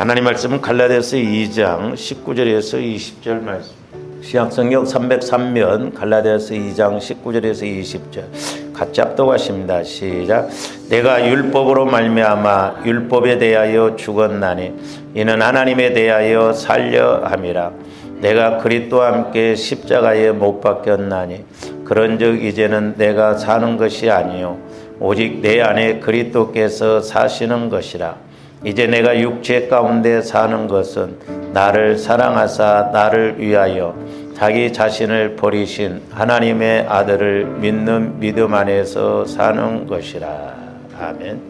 하나님 말씀은 갈라디아서 2장 19절에서 20절 말씀. 신약성경 303면 갈라디아서 2장 19절에서 20절 같이 합독하십니다. 시작. 내가 율법으로 말미암아 율법에 대하여 죽었나니 이는 하나님에 대하여 살려 함이라. 내가 그리스도와 함께 십자가에 못 박혔나니 그런즉 이제는 내가 사는 것이 아니요 오직 내 안에 그리스도께서 사시는 것이라. 이제 내가 육체 가운데 사는 것은 나를 사랑하사 나를 위하여 자기 자신을 버리신 하나님의 아들을 믿는 믿음 안에서 사는 것이라. 아멘.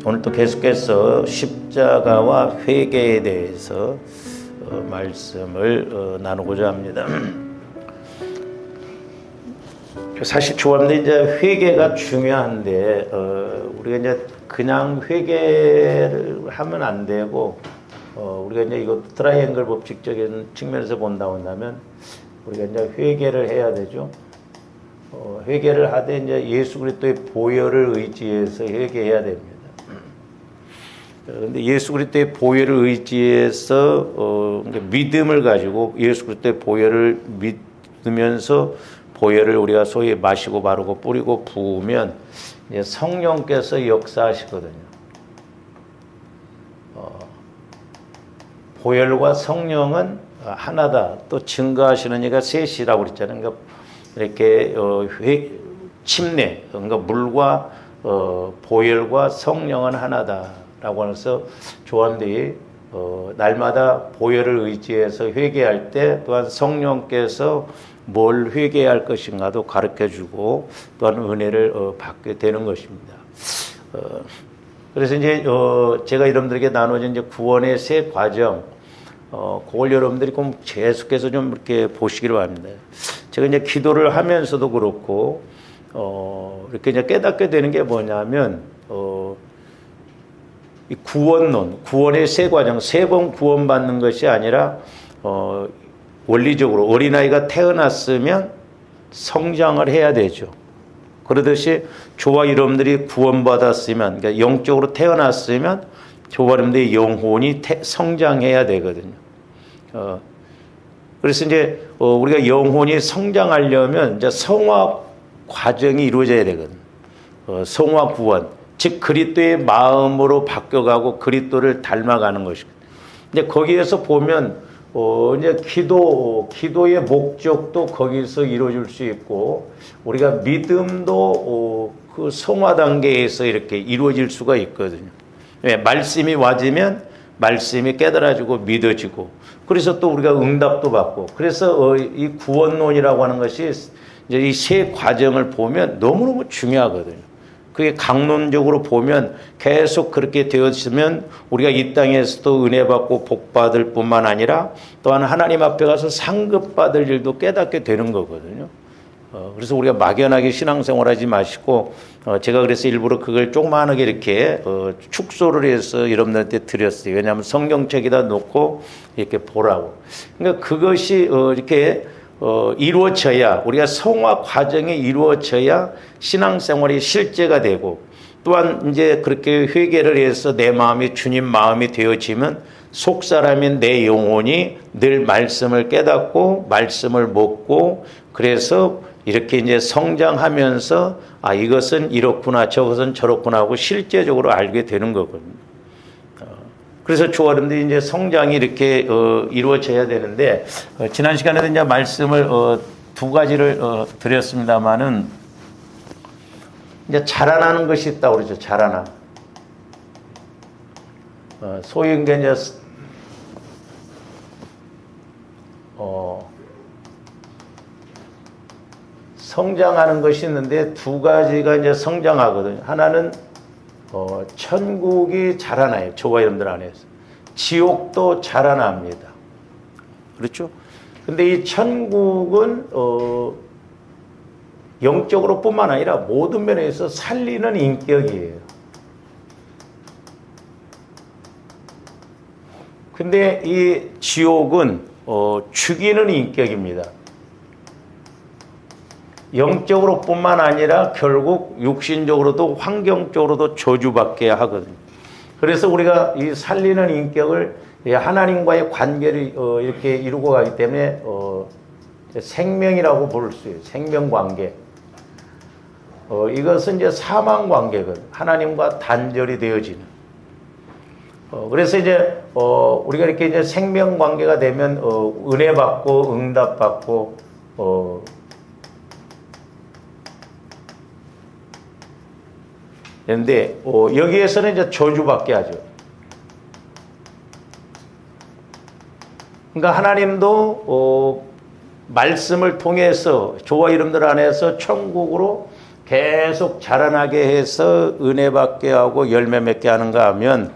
오늘 또 계속해서 십자가와 회개에 대해서 말씀을 나누고자 합니다. 사실 좋아하는데 이제 회개가 중요한데 우리가 이제 그냥 회개를 하면 안 되고 우리가 이제 이거 트라이앵글 법칙적인 측면에서 본다고 한다면 우리가 이제 회개를 해야 되죠. 회개를 하되 이제 예수 그리스도의 보혈을 의지해서 회개해야 됩니다. 그런데 예수 그리스도의 보혈을 의지해서 믿음을 가지고 예수 그리스도의 보혈을 믿으면서 보혈을 우리가 소위 마시고 바르고 뿌리고 부으면 이제 성령께서 역사하시거든요. 보혈과 성령은 하나다. 또 증거하시는 이가 셋이라고 그랬잖아요. 그러니까 이렇게 침례, 그러니까 물과 보혈과 성령은 하나다라고 해서 조한들이 날마다 보혈을 의지해서 회개할 때 또한 성령께서 뭘 회개할 것인가도 가르쳐주고 또한 은혜를 받게 되는 것입니다. 그래서 이제 제가 여러분들에게 나눠진 이제 구원의 세 과정, 그걸 여러분들이 꼭 계속해서 좀 이렇게 보시기로 합니다. 제가 이제 기도를 하면서도 그렇고 이렇게 이제 깨닫게 되는 게 뭐냐면 이 구원론, 구원의 세 과정, 세 번 구원받는 것이 아니라 원리적으로 어린아이가 태어났으면 성장을 해야 되죠. 그러듯이 저와 여러분들이 구원받았으면, 그러니까 영적으로 태어났으면 저와 여러분들의 영혼이 성장해야 되거든요. 그래서 이제 우리가 영혼이 성장하려면 이제 성화 과정이 이루어져야 되거든요. 성화 구원, 즉 그리스도의 마음으로 바뀌어가고 그리스도를 닮아가는 것이거든요. 이제 거기에서 보면 이제 기도의 목적도 거기서 이루어질 수 있고, 우리가 믿음도 그 성화 단계에서 이렇게 이루어질 수가 있거든요. 왜? 말씀이 와지면 말씀이 깨달아지고 믿어지고, 그래서 또 우리가 응답도 받고, 그래서 이 구원론이라고 하는 것이 이제 이 세 과정을 보면 너무너무 중요하거든요. 그게 강론적으로 보면 계속 그렇게 되었으면 우리가 이 땅에서도 은혜 받고 복 받을 뿐만 아니라 또한 하나님 앞에 가서 상급 받을 일도 깨닫게 되는 거거든요. 그래서 우리가 막연하게 신앙생활하지 마시고 제가 그래서 일부러 그걸 조그마하게 이렇게 축소를 해서 여러분들한테 드렸어요. 왜냐하면 성경책에다 놓고 이렇게 보라고. 그러니까 그것이 이렇게 이루어져야, 우리가 성화 과정이 이루어져야 신앙생활이 실제가 되고, 또한 이제 그렇게 회개를 해서 내 마음이 주님 마음이 되어지면 속사람인 내 영혼이 늘 말씀을 깨닫고 말씀을 먹고, 그래서 이렇게 이제 성장하면서 이것은 이렇구나 저것은 저렇구나 하고 실제적으로 알게 되는 거거든요. 그래서 저와여러분들이 이제 성장이 이렇게 이루어져야 되는데, 지난 시간에도 이제 말씀을 두 가지를 드렸습니다만은, 이제 자라나는 것이 있다고 그러죠. 자라나. 소위 이제 성장하는 것이 있는데 두 가지가 이제 성장하거든요. 하나는 천국이 자라나요. 저와 여러분들 안에서. 지옥도 자라납니다. 그렇죠? 근데 이 천국은 영적으로 뿐만 아니라 모든 면에서 살리는 인격이에요. 근데 이 지옥은 죽이는 인격입니다. 영적으로 뿐만 아니라 결국 육신적으로도 환경적으로도 저주받게 하거든요. 그래서 우리가 이 살리는 인격을 하나님과의 관계를 이렇게 이루고 가기 때문에 생명이라고 부를 수 있어요. 생명관계. 이것은 이제 사망관계거든. 하나님과 단절이 되어지는. 그래서 이제 우리가 이렇게 이제 생명관계가 되면 은혜 받고 응답 받고 그런데 여기에서는 이제 저주받게 하죠. 그러니까 하나님도 말씀을 통해서 저와 여러분들 안에서 천국으로 계속 자라나게 해서 은혜 받게 하고 열매 맺게 하는가 하면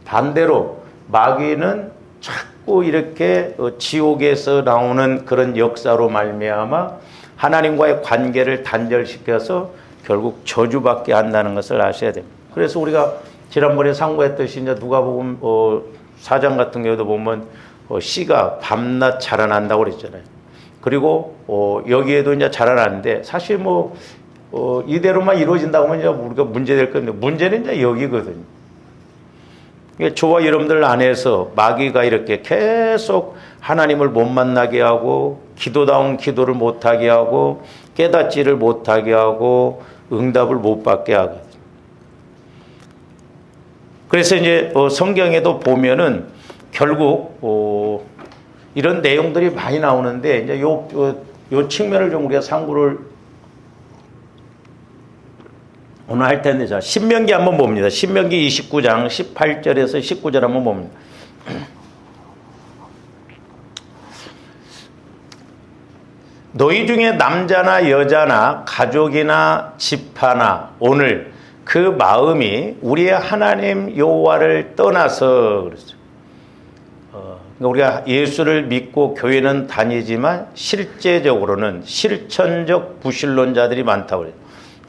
반대로 마귀는 자꾸 이렇게 지옥에서 나오는 그런 역사로 말미암아 하나님과의 관계를 단절시켜서 결국 저주받게 한다는 것을 아셔야 됩니다. 그래서 우리가 지난번에 상고했듯이 이제 누가복음 4장 같은 경우도 보면 씨가 밤낮 자라난다고 그랬잖아요. 그리고 여기에도 이제 자라나는데 사실 이대로만 이루어진다고 하면 이제 우리가 문제될 건데 문제는 이제 여기거든요. 저와 여러분들 안에서 마귀가 이렇게 계속 하나님을 못 만나게 하고 기도다운 기도를 못하게 하고 깨닫지를 못하게 하고 응답을 못 받게 하거든요. 그래서 이제 성경에도 보면은 결국 이런 내용들이 많이 나오는데 이제 요 측면을 좀 우리가 상고를 오늘 할 텐데 자 신명기 한번 봅니다. 신명기 29장 18절에서 19절 한번 봅니다. 너희 중에 남자나 여자나 가족이나 집하나 오늘 그 마음이 우리의 하나님 여호와를 떠나서 그랬어요. 우리가 예수를 믿고 교회는 다니지만 실제적으로는 실천적 부신론자들이 많다고 그래요.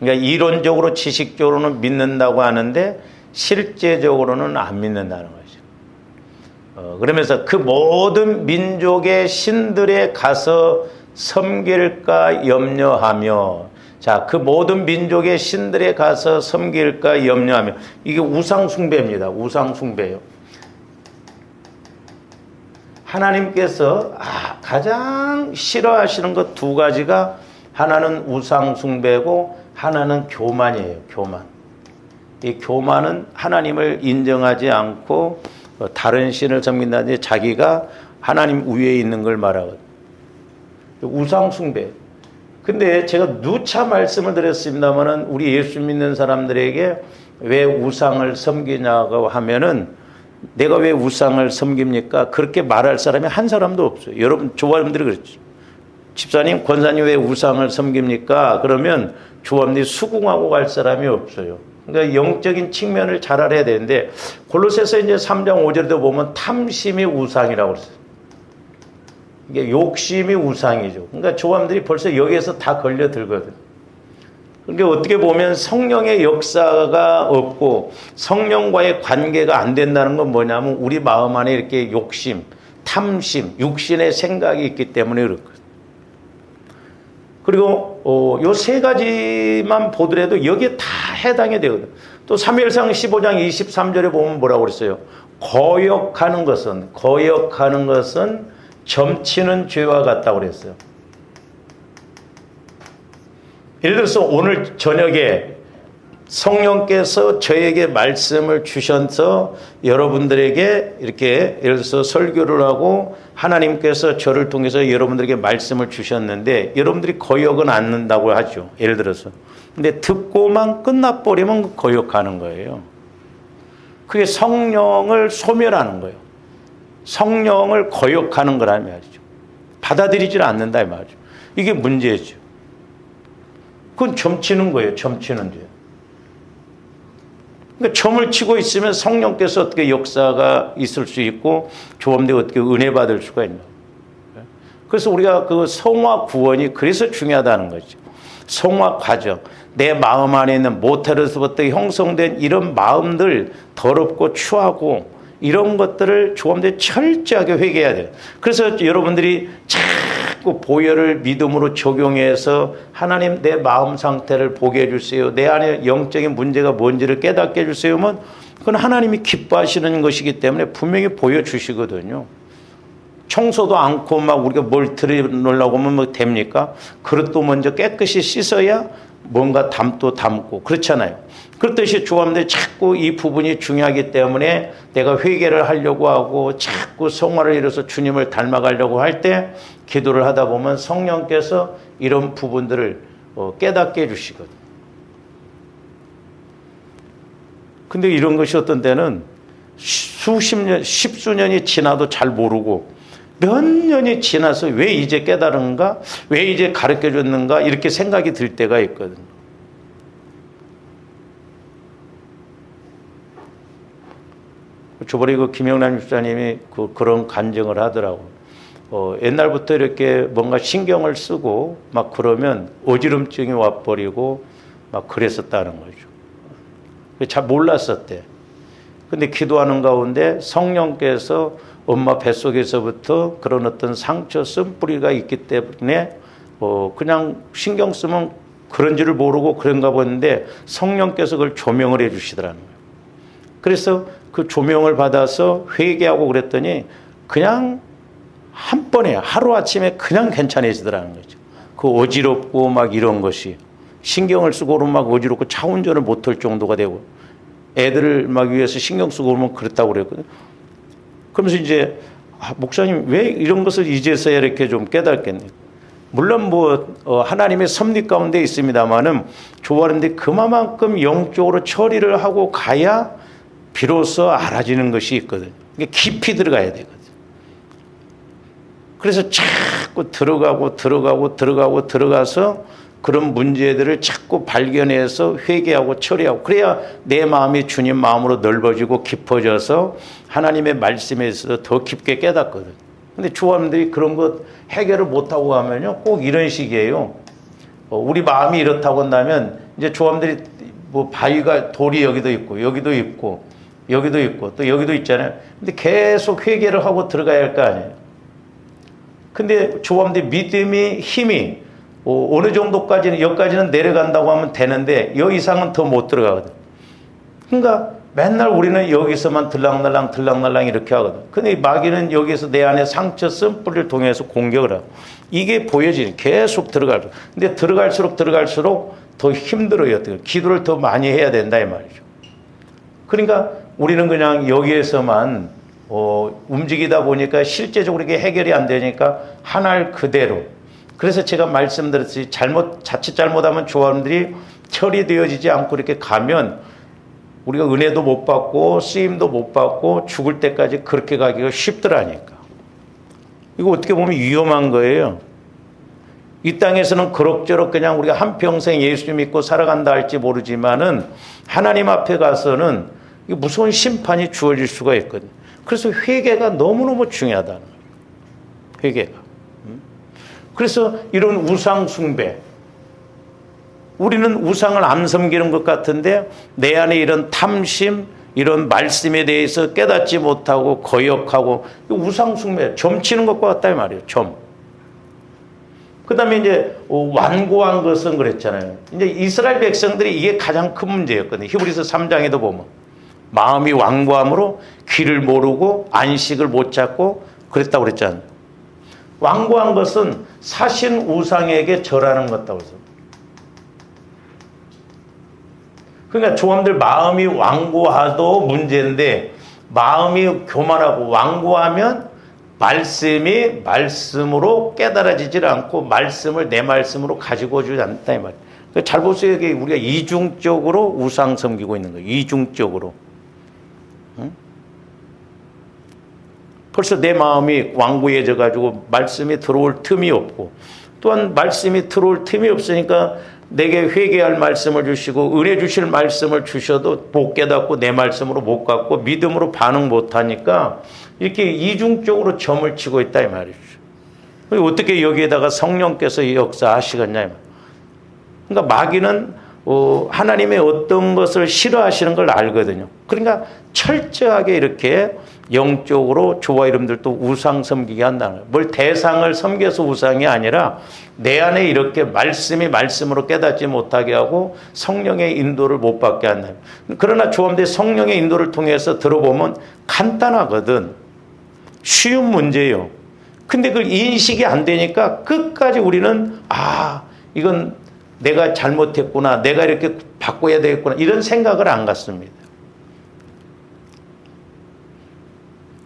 그러니까 이론적으로 지식적으로는 믿는다고 하는데 실제적으로는 안 믿는다는 거죠. 그러면서 그 모든 민족의 신들에 가서 섬길까 염려하며 자, 그 모든 민족의 신들에 가서 섬길까 염려하며 이게 우상숭배입니다. 우상숭배요. 하나님께서 가장 싫어하시는 것 두 가지가 하나는 우상숭배고 하나는 교만이에요. 교만. 이 교만은 하나님을 인정하지 않고 다른 신을 섬긴다든지 자기가 하나님 위에 있는 걸 말하거든요. 우상숭배. 근데 제가 누차 말씀을 드렸습니다만은 우리 예수 믿는 사람들에게 왜 우상을 섬기냐고 하면은 내가 왜 우상을 섬깁니까? 그렇게 말할 사람이 한 사람도 없어요. 조화님들이 그랬죠. 집사님, 권사님 왜 우상을 섬깁니까? 그러면 조화님들이 수긍하고 갈 사람이 없어요. 그러니까 영적인 측면을 잘 알아야 되는데 골로새서 이제 3장 5절에도 보면 탐심이 우상이라고 그랬어요. 이게 욕심이 우상이죠. 그러니까 조화님들이 벌써 여기에서 다 걸려들거든. 그러니까 어떻게 보면 성령의 역사가 없고 성령과의 관계가 안 된다는 건 뭐냐면 우리 마음 안에 이렇게 욕심, 탐심, 육신의 생각이 있기 때문에 그렇거든요. 그리고 요 세 가지만 보더라도 여기에 다 해당이 되거든요. 또 사무엘상 15장 23절에 보면 뭐라고 그랬어요? 거역하는 것은 점치는 죄와 같다고 그랬어요. 예를 들어서 오늘 저녁에 성령께서 저에게 말씀을 주셔서 여러분들에게 이렇게 예를 들어서 설교를 하고 하나님께서 저를 통해서 여러분들에게 말씀을 주셨는데 여러분들이 거역은 않는다고 하죠. 예를 들어서. 근데 듣고만 끝나버리면 거역하는 거예요. 그게 성령을 소멸하는 거예요. 성령을 거역하는 거라는 말이죠. 받아들이질 않는다 이 말이죠. 이게 문제죠. 그건 점치는 거예요. 점치는 죄. 그러니까 점을 치고 있으면 성령께서 어떻게 역사가 있을 수 있고 조범되고 어떻게 은혜 받을 수가 있나. 그래서 우리가 그 성화 구원이 그래서 중요하다는 거죠. 성화 과정. 내 마음 안에 있는 모태로서부터 형성된 이런 마음들 더럽고 추하고 이런 것들을 조범되게 철저하게 회개해야 돼요. 그래서 여러분들이 자꾸 보혈을 믿음으로 적용해서 하나님 내 마음 상태를 보게 해주세요. 내 안에 영적인 문제가 뭔지를 깨닫게 해주세요면 그건 하나님이 기뻐하시는 것이기 때문에 분명히 보여주시거든요. 청소도 않고 막 우리가 뭘 들여놓으려고 하면 뭐 됩니까? 그릇도 먼저 깨끗이 씻어야 뭔가 담도 담고 그렇잖아요. 그렇듯이 주님들이 자꾸 이 부분이 중요하기 때문에 내가 회개를 하려고 하고 자꾸 성화를 이뤄서 주님을 닮아가려고 할 때 기도를 하다 보면 성령께서 이런 부분들을 깨닫게 해주시거든요. 근데 이런 것이 어떤 때는 수십 년, 십수년이 지나도 잘 모르고 몇 년이 지나서 왜 이제 깨달은가? 왜 이제 가르쳐줬는가? 이렇게 생각이 들 때가 있거든요. 저번에 김영남 집사님이 그런 간증을 하더라고. 옛날부터 이렇게 뭔가 신경을 쓰고 막 그러면 어지럼증이 와버리고 막 그랬었다는 거죠. 잘 몰랐었대. 근데 기도하는 가운데 성령께서 엄마 뱃속에서부터 그런 어떤 상처 쓴뿌리가 있기 때문에 그냥 신경 쓰면 그런지를 모르고 그런가 보는데 성령께서 그걸 조명을 해 주시더라는 거예요. 그래서 그 조명을 받아서 회개하고 그랬더니 그냥 한 번에 하루아침에 그냥 괜찮아지더라는 거죠. 그 어지럽고 막 이런 것이 신경을 쓰고 그러면 막 어지럽고 차 운전을 못할 정도가 되고 애들을 막 위해서 신경 쓰고 그러면 그랬다고 그랬거든요. 그러면서 이제 목사님 왜 이런 것을 이제서야 이렇게 좀 깨닫겠네요. 물론 하나님의 섭리 가운데 있습니다만은 좋아하는데 그만큼 영적으로 처리를 하고 가야 비로소 알아지는 것이 있거든요. 깊이 들어가야 되거든요. 그래서 자꾸 들어가서 그런 문제들을 자꾸 발견해서 회개하고 처리하고 그래야 내 마음이 주님 마음으로 넓어지고 깊어져서 하나님의 말씀에 있어서 더 깊게 깨닫거든요. 근데 조합원들이 그런 것 해결을 못하고 하면요 꼭 이런 식이에요. 우리 마음이 이렇다고 한다면 이제 조합원들이 바위가 돌이 여기도 있고 여기도 있고 여기도 있고 또 여기도 있잖아요. 근데 계속 회개를 하고 들어가야 할 거 아니에요. 근데 조합원들이 믿음이 힘이 어느 정도까지는 여기까지는 내려간다고 하면 되는데 여 이상은 더 못 들어가거든. 그러니까 맨날 우리는 여기서만 들락날락 이렇게 하거든. 근데 마귀는 여기서 내 안에 상처 쓴뿌리를 통해서 공격을 하고 이게 보여지니 계속 들어가죠. 근데 들어갈수록 더 힘들어요. 기도를 더 많이 해야 된다 이 말이죠. 그러니까 우리는 그냥 여기에서만 움직이다 보니까 실제적으로 이게 해결이 안 되니까 하나를 그대로. 그래서 제가 말씀드렸듯이 자칫 잘못하면 조합원들이 처리되어지지 않고 이렇게 가면 우리가 은혜도 못 받고 쓰임도 못 받고 죽을 때까지 그렇게 가기가 쉽더라니까. 이거 어떻게 보면 위험한 거예요. 이 땅에서는 그럭저럭 그냥 우리가 한평생 예수 믿고 살아간다 할지 모르지만은 하나님 앞에 가서는 무서운 심판이 주어질 수가 있거든요. 그래서 회개가 너무너무 중요하다는 거예요. 회개가. 그래서 이런 우상 숭배, 우리는 우상을 안 섬기는 것 같은데 내 안에 이런 탐심, 이런 말씀에 대해서 깨닫지 못하고 거역하고 우상 숭배, 점치는 것과 같다 이 말이에요. 점. 그 다음에 이제 완고한 것은 그랬잖아요. 이제 이스라엘 백성들이 이게 가장 큰 문제였거든요. 히브리서 3장에도 보면 마음이 완고함으로 귀를 모르고 안식을 못 찾고 그랬다고 그랬잖아요. 완고한 것은 사신 우상에게 절하는 것다고 해서. 그러니까 조함들 마음이 완고하도 문제인데 마음이 교만하고 완고하면 말씀이 말씀으로 깨달아지질 않고 말씀을 내 말씀으로 가지고 주지 않다 이 말이에요. 잘 보세요. 우리가 이중적으로 우상 섬기고 있는 거예요. 이중적으로. 응? 벌써 내 마음이 완고해져 가지고 말씀이 들어올 틈이 없고 또한 말씀이 들어올 틈이 없으니까 내게 회개할 말씀을 주시고 은혜 주실 말씀을 주셔도 못 깨닫고 내 말씀으로 못 갖고 믿음으로 반응 못하니까 이렇게 이중적으로 점을 치고 있다 이 말이죠. 어떻게 여기에다가 성령께서 역사하시겠냐 이 말. 그러니까 마귀는 하나님의 어떤 것을 싫어하시는 걸 알거든요. 그러니까 철저하게 이렇게 영적으로 주와 이름들도 우상 섬기게 한다는 거예요. 뭘 대상을 섬겨서 우상이 아니라 내 안에 이렇게 말씀이 말씀으로 깨닫지 못하게 하고 성령의 인도를 못 받게 한다. 그러나 주님들 성령의 인도를 통해서 들어보면 간단하거든. 쉬운 문제예요. 근데 그걸 인식이 안 되니까 끝까지 우리는 이건 내가 잘못했구나, 내가 이렇게 바꿔야 되겠구나, 이런 생각을 안 갖습니다.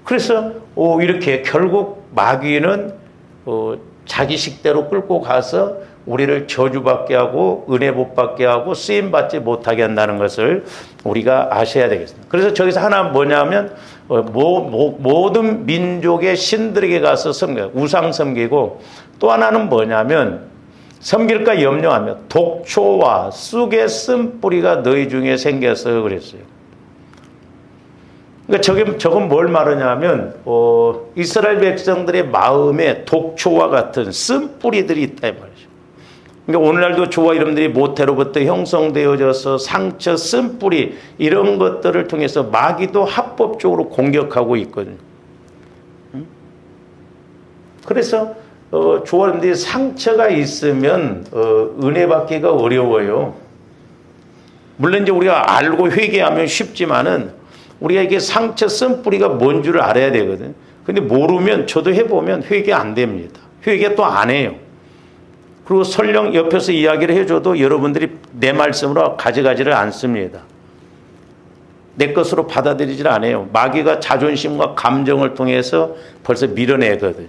그래서 이렇게 결국 마귀는 자기 식대로 끌고 가서 우리를 저주받게 하고 은혜 못 받게 하고 쓰임 받지 못하게 한다는 것을 우리가 아셔야 되겠습니다. 그래서 저기서 하나 뭐냐면 모든 민족의 신들에게 가서 섬겨요. 우상 섬기고, 또 하나는 뭐냐면 섬길까 염려하며 독초와 쑥의 쓴뿌리가 너희 중에 생겨서 그랬어요. 그러니까 저건 뭘 말하냐면 이스라엘 백성들의 마음에 독초와 같은 쓴뿌리들이 있다 이 말이죠. 그러니까 오늘날도 주와 이름들이 모태로부터 형성되어져서 상처, 쓴뿌리 이런 것들을 통해서 마귀도 합법적으로 공격하고 있거든요. 그래서 주와 이름들이 상처가 있으면 은혜 받기가 어려워요. 물론 이제 우리가 알고 회개하면 쉽지만은 우리가 이게 상처 쓴뿌리가 뭔 줄 알아야 되거든. 근데 모르면 저도 해보면 회개 안 됩니다. 회개 또 안 해요. 그리고 설령 옆에서 이야기를 해줘도 여러분들이 내 말씀으로 가져가지를 않습니다. 내 것으로 받아들이질 않아요. 마귀가 자존심과 감정을 통해서 벌써 밀어내거든요.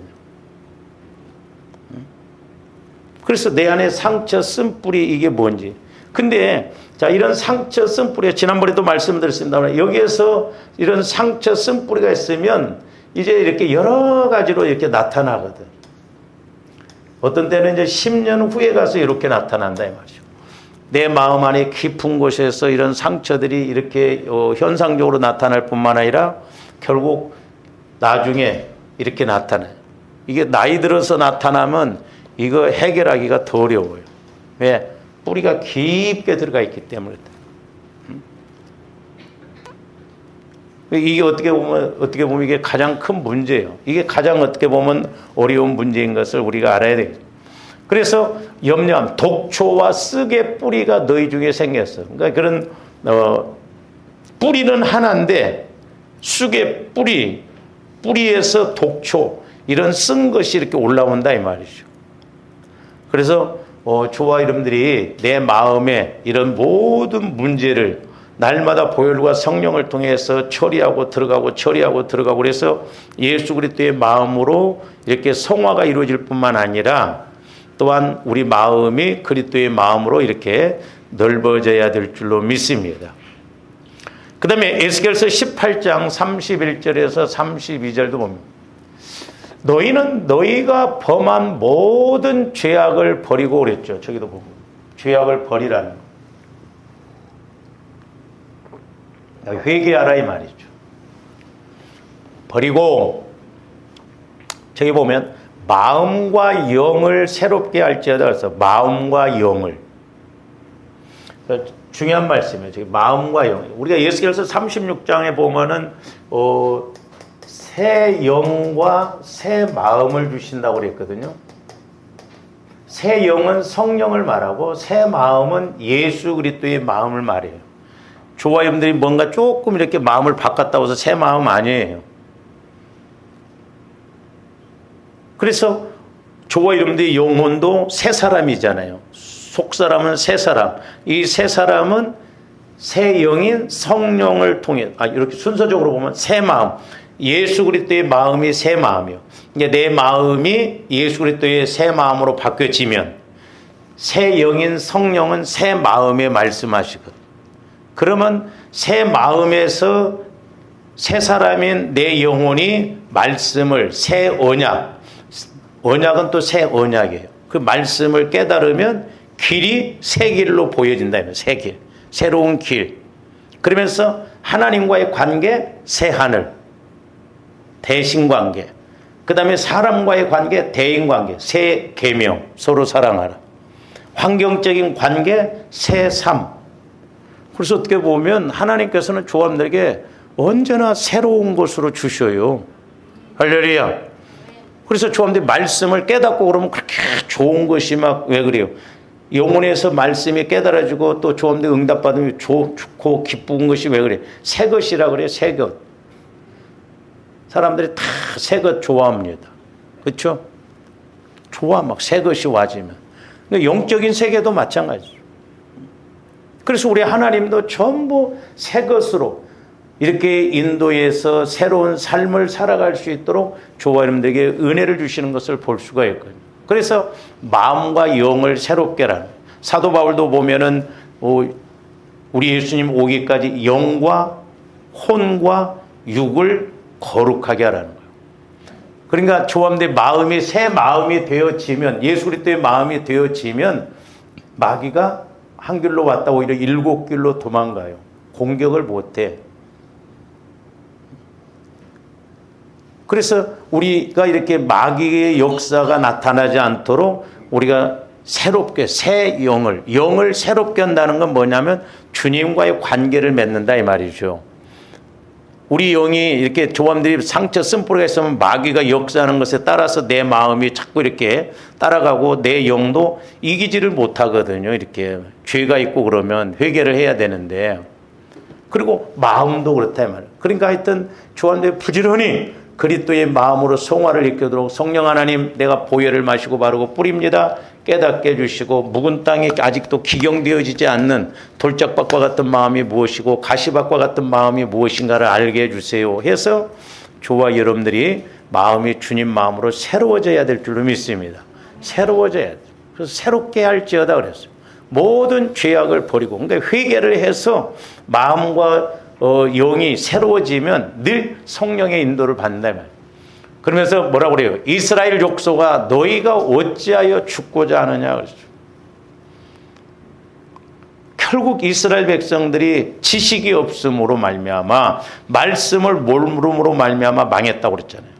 그래서 내 안에 상처 쓴뿌리 이게 뭔지. 근데 자, 이런 상처 쓴뿌리, 지난번에도 말씀드렸습니다만 여기에서 이런 상처 쓴뿌리가 있으면 이제 이렇게 여러 가지로 이렇게 나타나거든. 어떤 때는 이제 10년 후에 가서 이렇게 나타난다 이 말이죠. 내 마음 안에 깊은 곳에서 이런 상처들이 이렇게 현상적으로 나타날 뿐만 아니라 결국 나중에 이렇게 나타나요. 이게 나이 들어서 나타나면 이거 해결하기가 더 어려워요. 왜? 뿌리가 깊게 들어가 있기 때문에. 이게 어떻게 보면 이게 가장 큰 문제예요. 이게 가장 어떻게 보면 어려운 문제인 것을 우리가 알아야 되겠죠. 그래서 염려함, 독초와 쑥의 뿌리가 너희 중에 생겼어. 그러니까 그런 뿌리는 하나인데 쑥의 뿌리에서 독초 이런 쓴 것이 이렇게 올라온다 이 말이죠. 그래서 주와 이름들이 내 마음에 이런 모든 문제를 날마다 보혈과 성령을 통해서 처리하고 들어가고 그래서 예수 그리스도의 마음으로 이렇게 성화가 이루어질 뿐만 아니라 또한 우리 마음이 그리스도의 마음으로 이렇게 넓어져야 될 줄로 믿습니다. 그 다음에 에스겔서 18장 31절에서 32절도 봅니다. 너희는 너희가 범한 모든 죄악을 버리고 그랬죠. 저기도 보고 죄악을 버리라는 거. 회개하라 이 말이죠. 버리고 저기 보면 마음과 영을 새롭게 할지어다 그래서 마음과 영을 중요한 말씀이에요. 저기 마음과 영. 우리가 에스겔서 36장에 보면은 새 영과 새 마음을 주신다고 그랬거든요. 새 영은 성령을 말하고 새 마음은 예수 그리스도의 마음을 말해요. 주와 여러분들이 뭔가 조금 이렇게 마음을 바꿨다고 해서 새 마음 아니에요. 그래서 주와 여러분들의 영혼도 새 사람이잖아요. 속사람은 새 사람. 이 새 사람은 새 영인 성령을 통해 이렇게 순서적으로 보면 새 마음. 예수 그리스도의 마음이 새 마음이요. 이제 내 마음이 예수 그리스도의 새 마음으로 바뀌어지면 새 영인 성령은 새 마음에 말씀하시거든. 그러면 새 마음에서 새 사람인 내 영혼이 말씀을 새 언약은 또 새 언약이에요. 그 말씀을 깨달으면 길이 새 길로 보여진다면 새 길, 새로운 길. 그러면서 하나님과의 관계 새 하늘. 대신관계, 그 다음에 사람과의 관계, 대인관계, 새 계명, 서로 사랑하라. 환경적인 관계, 새 삶. 그래서 어떻게 보면 하나님께서는 조합들에게 언제나 새로운 것으로 주셔요. 할렐루야. 그래서 조합들이 말씀을 깨닫고 그러면 그렇게 좋은 것이 막 왜 그래요? 영혼에서 말씀이 깨달아지고 또 조합들이 응답받으면 좋고 기쁜 것이 왜 그래요? 새 것이라 그래요. 새 것. 사람들이 다 새 것 좋아합니다. 그렇죠? 좋아 막 새 것이 와지면. 영적인 세계도 마찬가지죠. 그래서 우리 하나님도 전부 새 것으로 이렇게 인도해서 새로운 삶을 살아갈 수 있도록 저와 여러분들에게 은혜를 주시는 것을 볼 수가 있거든요. 그래서 마음과 영을 새롭게 하라는 사도 바울도 보면은 우리 예수님 오기까지 영과 혼과 육을 거룩하게 하라는 거예요. 그러니까 조함대 마음이 새 마음이 되어지면 예수 그리스도의 마음이 되어지면 마귀가 한 길로 왔다 오히려 7길로 도망가요. 공격을 못해. 그래서 우리가 이렇게 마귀의 역사가 나타나지 않도록 우리가 새롭게 새 영을 새롭게 한다는 건 뭐냐면 주님과의 관계를 맺는다 이 말이죠. 우리 영이 이렇게 조함들이 상처 쓴뿌리가 있으면 마귀가 역사하는 것에 따라서 내 마음이 자꾸 이렇게 따라가고 내 영도 이기지를 못하거든요. 이렇게 죄가 있고 그러면 회개를 해야 되는데 그리고 마음도 그렇다 이 말이에요. 그러니까 하여튼 조함들이 부지런히 그리스도의 마음으로 성화를 익혀도록 성령 하나님 내가 보혈을 마시고 바르고 뿌립니다. 깨닫게 해주시고 묵은 땅이 아직도 기경되어지지 않는 돌짝밭과 같은 마음이 무엇이고 가시밭과 같은 마음이 무엇인가를 알게 해주세요 해서 저와 여러분들이 마음이 주님 마음으로 새로워져야 될 줄로 믿습니다. 새로워져야 돼. 그래서 새롭게 할지어다 그랬어요. 모든 죄악을 버리고 그러니까 회개를 해서 마음과 영이 새로워지면 늘 성령의 인도를 받는다 말이에요. 그러면서 뭐라고 그래요? 이스라엘 족속아 너희가 어찌하여 죽고자 하느냐 그랬죠. 결국 이스라엘 백성들이 지식이 없음으로 말미암아 말씀을 모름으로 말미암아 망했다고 그랬잖아요.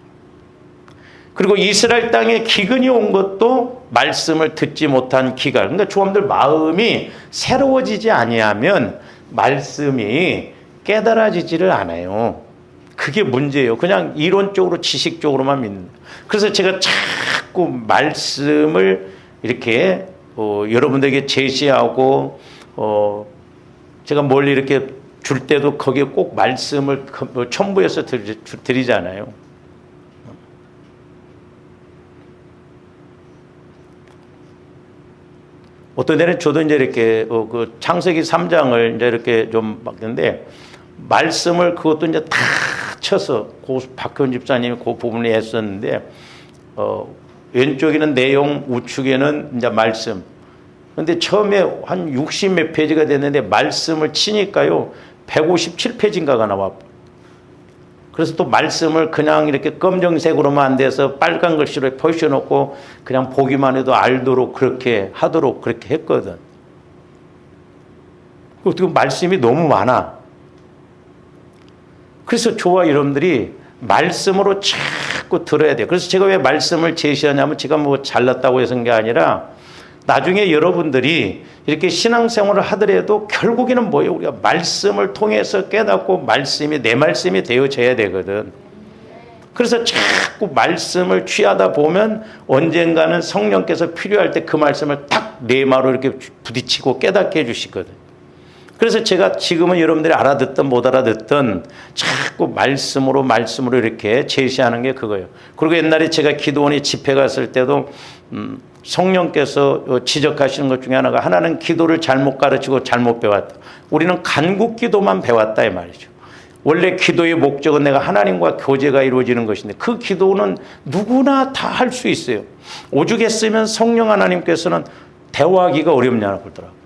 그리고 이스라엘 땅에 기근이 온 것도 말씀을 듣지 못한 기갈. 그러니까 조함들 마음이 새로워지지 아니하면 말씀이 깨달아지지를 않아요. 그게 문제예요. 그냥 이론적으로 지식적으로만 믿는. 그래서 제가 자꾸 말씀을 이렇게 여러분들에게 제시하고 제가 뭘 이렇게 줄 때도 거기에 꼭 말씀을 첨부해서 드리잖아요. 어떤 데는 저도 이제 이렇게 그 창세기 3장을 이제 이렇게 좀 막는데 말씀을 그것도 이제 다 쳐서 박현 집사님이 그 부분에 했었는데 왼쪽에는 내용, 우측에는 이제 말씀. 근데 처음에 한 60 몇 페이지가 됐는데 말씀을 치니까요 157페이지인가가 나와. 그래서 또 말씀을 그냥 이렇게 검정색으로만 안 돼서 빨간 글씨로 표시해놓고 그냥 보기만 해도 알도록 그렇게 하도록 그렇게 했거든. 어떻게 말씀이 너무 많아. 그래서 저와 여러분들이 말씀으로 자꾸 들어야 돼요. 그래서 제가 왜 말씀을 제시하냐면 제가 뭐 잘났다고 해서 게 아니라 나중에 여러분들이 이렇게 신앙생활을 하더라도 결국에는 뭐예요? 우리가 말씀을 통해서 깨닫고 말씀이 내 말씀이 되어져야 되거든. 그래서 자꾸 말씀을 취하다 보면 언젠가는 성령께서 필요할 때 그 말씀을 딱 내 말로 이렇게 부딪히고 깨닫게 해주시거든. 그래서 제가 지금은 여러분들이 알아듣든 못 알아듣든 자꾸 말씀으로 이렇게 제시하는 게 그거예요. 그리고 옛날에 제가 기도원에 집회 갔을 때도 성령께서 지적하시는 것 중에 하나는 기도를 잘못 가르치고 잘못 배웠다. 우리는 간국 기도만 배웠다 이 말이죠. 원래 기도의 목적은 내가 하나님과 교제가 이루어지는 것인데 그 기도는 누구나 다 할 수 있어요. 오죽했으면 성령 하나님께서는 대화하기가 어렵냐고 그러더라고요.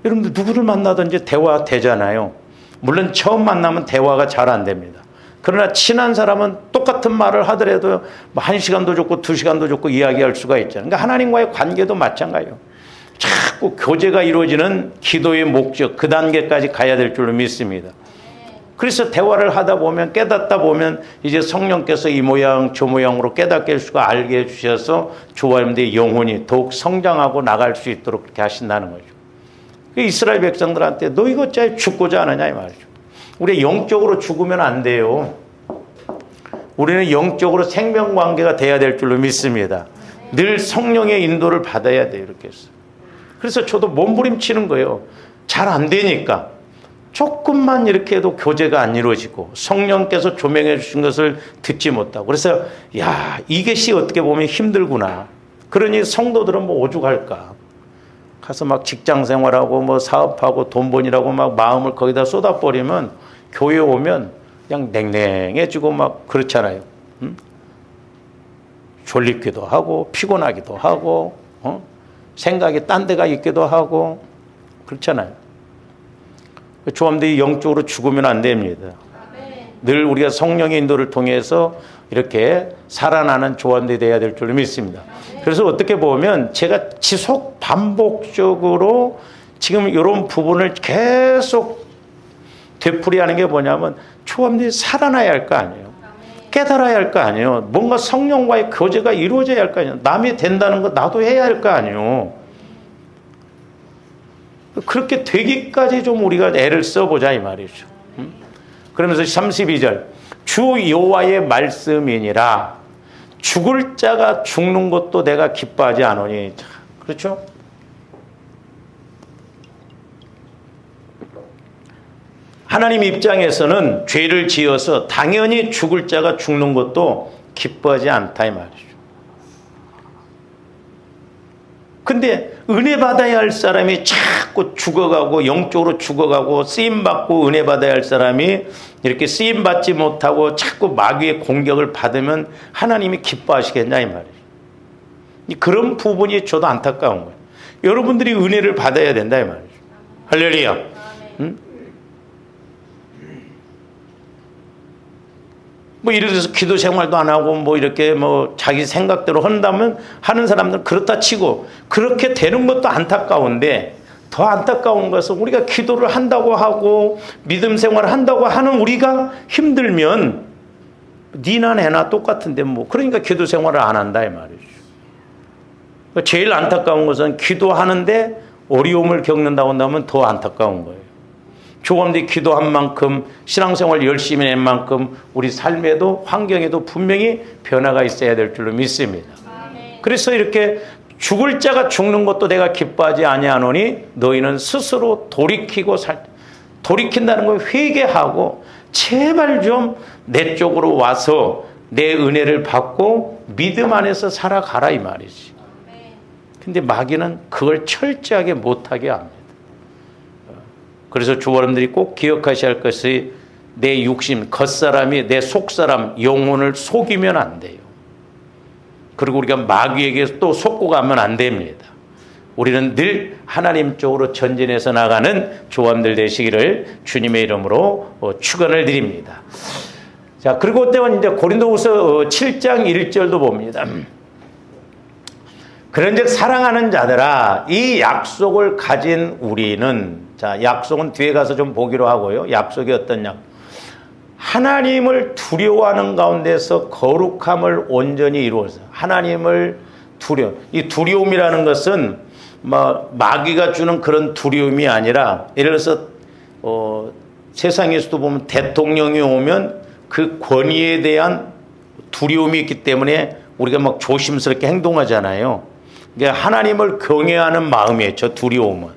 여러분들 누구를 만나든지 대화 되잖아요. 물론 처음 만나면 대화가 잘 안 됩니다. 그러나 친한 사람은 똑같은 말을 하더라도 1시간도 좋고 2시간도 좋고 이야기할 수가 있잖아요. 그러니까 하나님과의 관계도 마찬가지예요. 자꾸 교제가 이루어지는 기도의 목적 그 단계까지 가야 될 줄로 믿습니다. 그래서 대화를 하다 보면 깨닫다 보면 이제 성령께서 이 모양 저 모양으로 깨닫게 할 수가 알게 해주셔서 저와 여러분들의 영혼이 더욱 성장하고 나갈 수 있도록 그렇게 하신다는 거죠. 이스라엘 백성들한테 너 이거 짜 죽고자 하느냐 이 말이죠. 우리 영적으로 죽으면 안 돼요. 우리는 영적으로 생명관계가 돼야 될 줄로 믿습니다. 늘 성령의 인도를 받아야 돼요. 이렇게 해서. 그래서 저도 몸부림치는 거예요. 잘 안 되니까. 조금만 이렇게 해도 교제가 안 이루어지고 성령께서 조명해 주신 것을 듣지 못하고. 그래서 야, 이것이 어떻게 보면 힘들구나. 그러니 성도들은 뭐 오죽할까. 가서 막 직장 생활하고 뭐 사업하고 돈 번이라고 막 마음을 거기다 쏟아버리면 교회 오면 그냥 냉랭해지고 막 그렇잖아요. 졸립기도 하고 피곤하기도 하고 생각이 딴 데가 있기도 하고 그렇잖아요. 조함들이 영적으로 죽으면 안 됩니다. 늘 우리가 성령의 인도를 통해서 이렇게 살아나는 조함들이 돼야 될 줄 믿습니다. 그래서 어떻게 보면 제가 지속 반복적으로 지금 이런 부분을 계속 되풀이하는 게 뭐냐면 조함들이 살아나야 할 거 아니에요. 깨달아야 할 거 아니에요. 뭔가 성령과의 교제가 이루어져야 할 거 아니에요. 남이 된다는 거 나도 해야 할 거 아니에요. 그렇게 되기까지 좀 우리가 애를 써보자 이 말이죠. 그러면서 32절 주 여호와의 말씀이니라 죽을 자가 죽는 것도 내가 기뻐하지 않으니. 그렇죠? 하나님 입장에서는 죄를 지어서 당연히 죽을 자가 죽는 것도 기뻐하지 않다 이 말이죠. 근데 은혜 받아야 할 사람이 자꾸 죽어가고 영적으로 죽어가고 쓰임받고 은혜 받아야 할 사람이 이렇게 쓰임받지 못하고 자꾸 마귀의 공격을 받으면 하나님이 기뻐하시겠냐 이 말이에요. 그런 부분이 저도 안타까운 거예요. 여러분들이 은혜를 받아야 된다 이 말이죠. 할렐루야. 응? 뭐 예를 들어서 기도 생활도 안 하고 뭐 이렇게 뭐 자기 생각대로 한다면 하는 사람들은 그렇다 치고 그렇게 되는 것도 안타까운데 더 안타까운 것은 우리가 기도를 한다고 하고 믿음 생활을 한다고 하는 우리가 힘들면 니나 내나 똑같은데 뭐 그러니까 기도 생활을 안 한다 이 말이죠. 제일 안타까운 것은 기도하는데 어려움을 겪는다고 한다면 더 안타까운 거예요. 조금씩 기도한 만큼 신앙생활 열심히 낸 만큼 우리 삶에도 환경에도 분명히 변화가 있어야 될 줄로 믿습니다. 그래서 이렇게 죽을 자가 죽는 것도 내가 기뻐하지 아니하노니 너희는 스스로 돌이키고 돌이킨다는 걸 회개하고 제발 좀 내 쪽으로 와서 내 은혜를 받고 믿음 안에서 살아가라 이 말이지. 근데 마귀는 그걸 철저하게 못하게 합니다. 그래서 주여러분들이 꼭 기억하셔야 할 것이 내 육신, 겉사람이 내 속사람, 영혼을 속이면 안 돼요. 그리고 우리가 마귀에게 또 속고 가면 안 됩니다. 우리는 늘 하나님 쪽으로 전진해서 나가는 조함들 되시기를 주님의 이름으로 축원을 드립니다. 자, 그리고 때는 이제 고린도후서 7장 1절도 봅니다. 그런즉 사랑하는 자들아 이 약속을 가진 우리는, 자, 약속은 뒤에 가서 좀 보기로 하고요. 약속이 어떤 약? 하나님을 두려워하는 가운데서 거룩함을 온전히 이루어서 하나님을 이 두려움이라는 것은 마귀가 주는 그런 두려움이 아니라 예를 들어서 세상에서도 보면 대통령이 오면 그 권위에 대한 두려움이 있기 때문에 우리가 막 조심스럽게 행동하잖아요. 그러니까 하나님을 경외하는 마음이에요. 저 두려움은.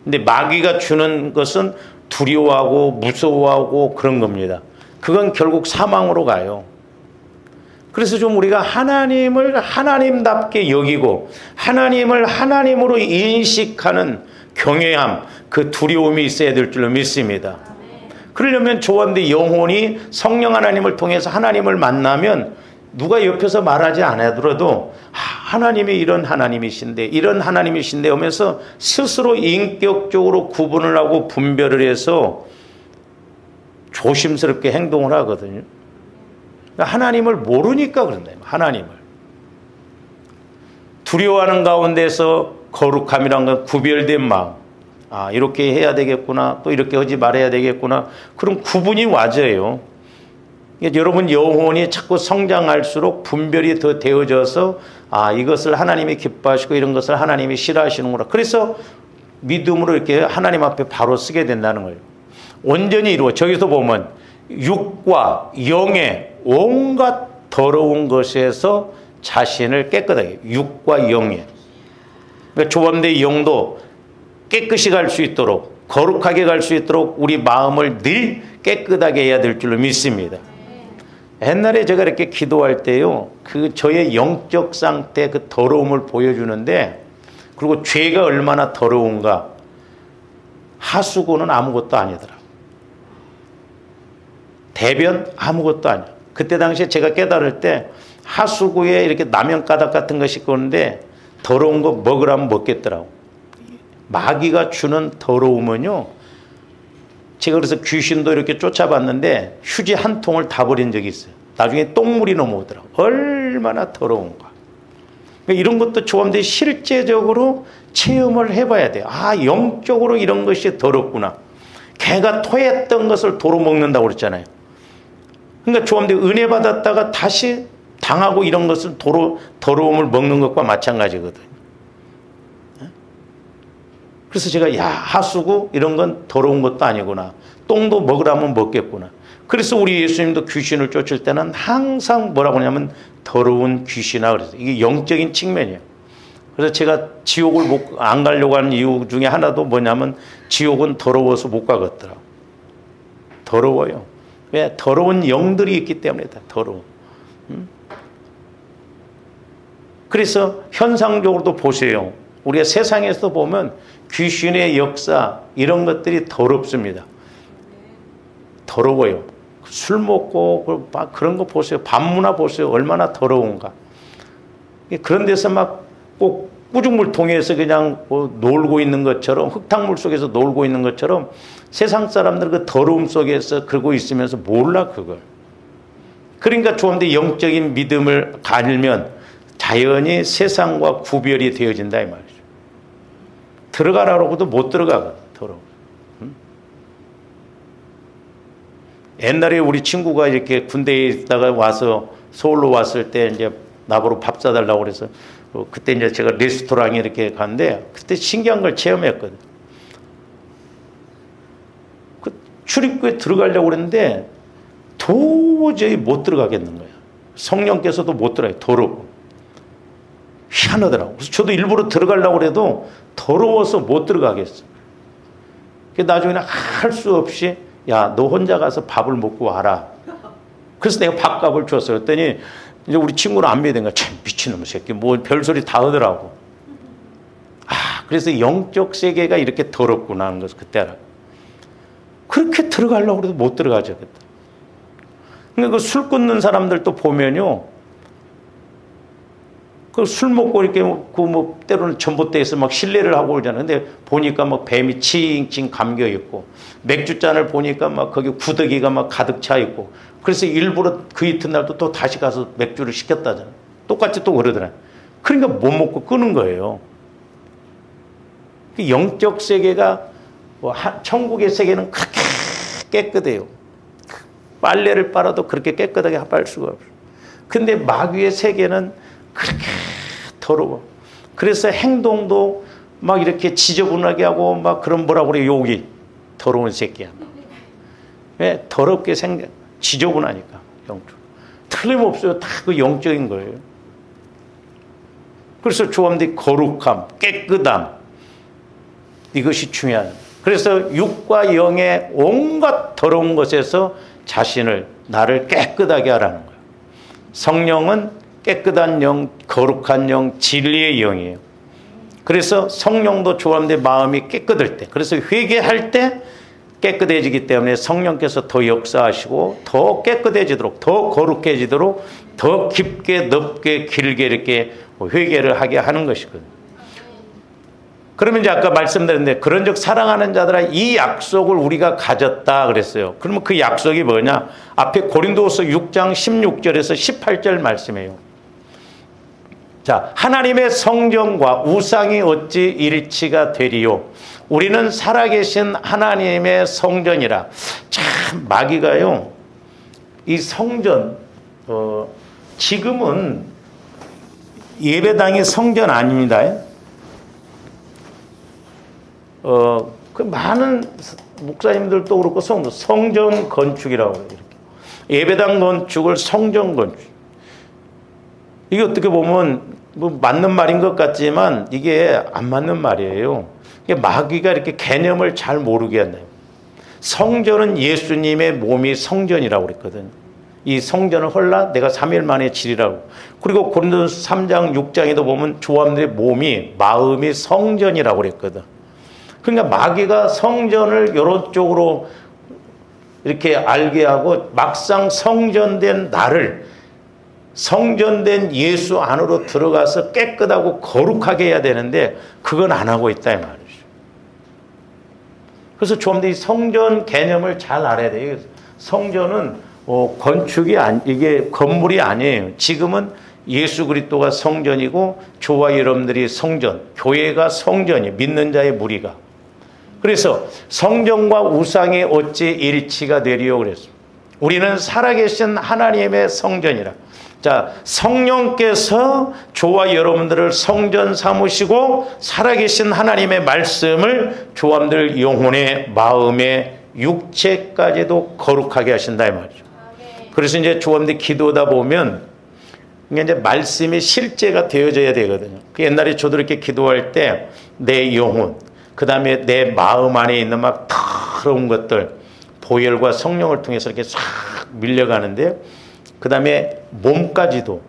근데 마귀가 주는 것은 두려워하고 무서워하고 그런 겁니다. 그건 결국 사망으로 가요. 그래서 좀 우리가 하나님을 하나님답게 여기고 하나님을 하나님으로 인식하는 경외함, 그 두려움이 있어야 될 줄로 믿습니다. 그러려면 조원대 영혼이 성령 하나님을 통해서 하나님을 만나면 누가 옆에서 말하지 않아도 하나님이 이런 하나님이신데 이런 하나님이신데 하면서 스스로 인격적으로 구분을 하고 분별을 해서 조심스럽게 행동을 하거든요. 하나님을 모르니까 그런다. 하나님을 두려워하는 가운데서 거룩함이란 건 구별된 마음. 아, 이렇게 해야 되겠구나, 또 이렇게 하지 말아야 되겠구나, 그런 구분이 와져요. 여러분 영혼이 자꾸 성장할수록 분별이 더 되어져서 아, 이것을 하나님이 기뻐하시고 이런 것을 하나님이 싫어하시는구나. 그래서 믿음으로 이렇게 하나님 앞에 바로 쓰게 된다는 거예요. 온전히 이루어. 저기서 보면 육과 영의 온갖 더러운 것에서 자신을 깨끗하게. 육과 영의. 그러니까 조범대 영도 깨끗이 갈 수 있도록, 거룩하게 갈 수 있도록 우리 마음을 늘 깨끗하게 해야 될 줄로 믿습니다. 옛날에 제가 이렇게 기도할 때요, 그 저의 영적 상태 그 더러움을 보여주는데, 그리고 죄가 얼마나 더러운가. 하수구는 아무것도 아니더라. 대변 아무것도 아니야. 그때 당시에 제가 깨달을 때 하수구에 이렇게 라면 가닥 같은 것이 있는데 더러운 거 먹으라면 먹겠더라고. 마귀가 주는 더러움은요, 제가 그래서 귀신도 이렇게 쫓아봤는데 휴지 한 통을 다 버린 적이 있어요. 나중에 똥물이 넘어오더라고. 얼마나 더러운가. 그러니까 이런 것도 조감돼 실제적으로 체험을 해봐야 돼요. 아, 영적으로 이런 것이 더럽구나. 개가 토했던 것을 도로 먹는다고 그랬잖아요. 그러니까 조감돼 은혜 받았다가 다시 당하고 이런 것은 더러움을 먹는 것과 마찬가지거든요. 그래서 제가 하수구 이런 건 더러운 것도 아니구나. 똥도 먹으라면 먹겠구나. 그래서 우리 예수님도 귀신을 쫓을 때는 항상 뭐라고 하냐면 더러운 귀신아 그랬어요. 이게 영적인 측면이에요. 그래서 제가 지옥을 안 가려고 하는 이유 중에 하나도 뭐냐면 지옥은 더러워서 못 가겠더라고. 더러워요. 왜? 더러운 영들이 있기 때문에 다 더러워. 그래서 현상적으로도 보세요. 우리가 세상에서 보면 귀신의 역사 이런 것들이 더럽습니다. 더러워요. 술 먹고 그런 거 보세요. 밤문화 보세요. 얼마나 더러운가. 그런 데서 막 꼭 꾸중물통에서 그냥 놀고 있는 것처럼, 흙탕물 속에서 놀고 있는 것처럼 세상 사람들 그 더러움 속에서 그러고 있으면서 몰라 그걸. 그러니까 조금더 영적인 믿음을 가지면 자연히 세상과 구별이 되어진다 이 말이죠. 들어가라고도 못 들어가거든. 더러워. 옛날에 우리 친구가 이렇게 군대에 있다가 와서 서울로 왔을 때 이제 나보러 밥 사달라고 그래서 그때 이제 제가 레스토랑에 이렇게 갔는데 그때 신기한 걸 체험했거든. 그 출입구에 들어가려고 그랬는데 도저히 못 들어가겠는 거야. 성령께서도 못 들어가요. 더럽고. 희한하더라고. 그래서 저도 일부러 들어가려고 그래도 더러워서 못 들어가겠어. 나중에는 할 수 없이 야, 너 혼자 가서 밥을 먹고 와라. 그래서 내가 밥값을 줬어요. 그랬더니 이제 우리 친구는 안 믿은 거야. 참 미친놈 새끼. 뭐 별소리 다 하더라고. 아, 그래서 영적 세계가 이렇게 더럽구나 하는 것을 그때 알아. 그렇게 들어가려고 해도 못 들어가죠. 그러니까 그 술 끊는 사람들도 보면요. 그 술 먹고 이렇게 때로는 전봇대에서 막 실례를 하고 오잖아요. 근데 보니까 막 뱀이 칭칭 감겨 있고, 맥주잔을 보니까 막 거기 구더기가 막 가득 차 있고, 그래서 일부러 그 이튿날도 또 다시 가서 맥주를 시켰다잖아. 똑같이 또 그러더라. 그러니까 못 먹고 끄는 거예요. 영적 세계가, 천국의 세계는 그렇게 깨끗해요. 빨래를 빨아도 그렇게 깨끗하게 빨 수가 없어요. 근데 마귀의 세계는 그렇게 더러워. 그래서 행동도 막 이렇게 지저분하게 하고 막 그런 뭐라고 그래, 욕이. 더러운 새끼야. 왜? 더럽게 지저분하니까. 영적. 틀림없어요. 다 그 영적인 거예요. 그래서 조함대 거룩함, 깨끗함. 이것이 중요한. 그래서 육과 영의 온갖 더러운 것에서 나를 깨끗하게 하라는 거예요. 성령은 깨끗한 영, 거룩한 영, 진리의 영이에요. 그래서 성령도 조함대 마음이 깨끗할 때, 그래서 회개할 때 깨끗해지기 때문에 성령께서 더 역사하시고 더 깨끗해지도록, 더 거룩해지도록 더 깊게 넓게 길게 이렇게 회개를 하게 하는 것이거든요. 그러면 이제 아까 말씀드렸는데 그런즉 사랑하는 자들아 이 약속을 우리가 가졌다 그랬어요. 그러면 그 약속이 뭐냐? 앞에 고린도후서 6장 16절에서 18절 말씀이에요. 자, 하나님의 성전과 우상이 어찌 일치가 되리요? 우리는 살아계신 하나님의 성전이라. 참 마귀가요, 이 성전, 지금은 예배당이 성전 아닙니다. 그 많은 목사님들도 그렇고 성전 건축이라고 해요. 이렇게. 예배당 건축을 성전 건축. 이게 어떻게 보면 뭐 맞는 말인 것 같지만 이게 안 맞는 말이에요. 이게 마귀가 이렇게 개념을 잘 모르게 한다. 성전은 예수님의 몸이 성전이라고 그랬거든요. 이 성전을 헐라 내가 3일 만에 지리라고. 그리고 고린도서 3장 6장에도 보면 조함들의 몸이 마음이 성전이라고 그랬거든. 그러니까 마귀가 성전을 이런 쪽으로 이렇게 알게 하고 막상 성전된 나를 성전된 예수 안으로 들어가서 깨끗하고 거룩하게 해야 되는데 그건 안 하고 있다 이 말이죠. 그래서 조함들이 성전 개념을 잘 알아야 돼요. 성전은 건축이 이게 건물이 아니에요. 지금은 예수 그리스도가 성전이고 저와 여러분들이 성전, 교회가 성전이 믿는 자의 무리가. 그래서 성전과 우상이 어찌 일치가 되리요 그랬습니다. 우리는 살아계신 하나님의 성전이라. 자, 성령께서 저와 여러분들을 성전 삼으시고 살아계신 하나님의 말씀을 조함들 영혼의 마음의 육체까지도 거룩하게 하신다 이 말이죠. 그래서 이제 조함들 기도하다 보면 이제 말씀이 실제가 되어져야 되거든요. 옛날에 저도 이렇게 기도할 때 내 영혼, 그 다음에 내 마음 안에 있는 막 더러운 것들, 보혈과 성령을 통해서 이렇게 싹 밀려가는데, 그 다음에 몸까지도,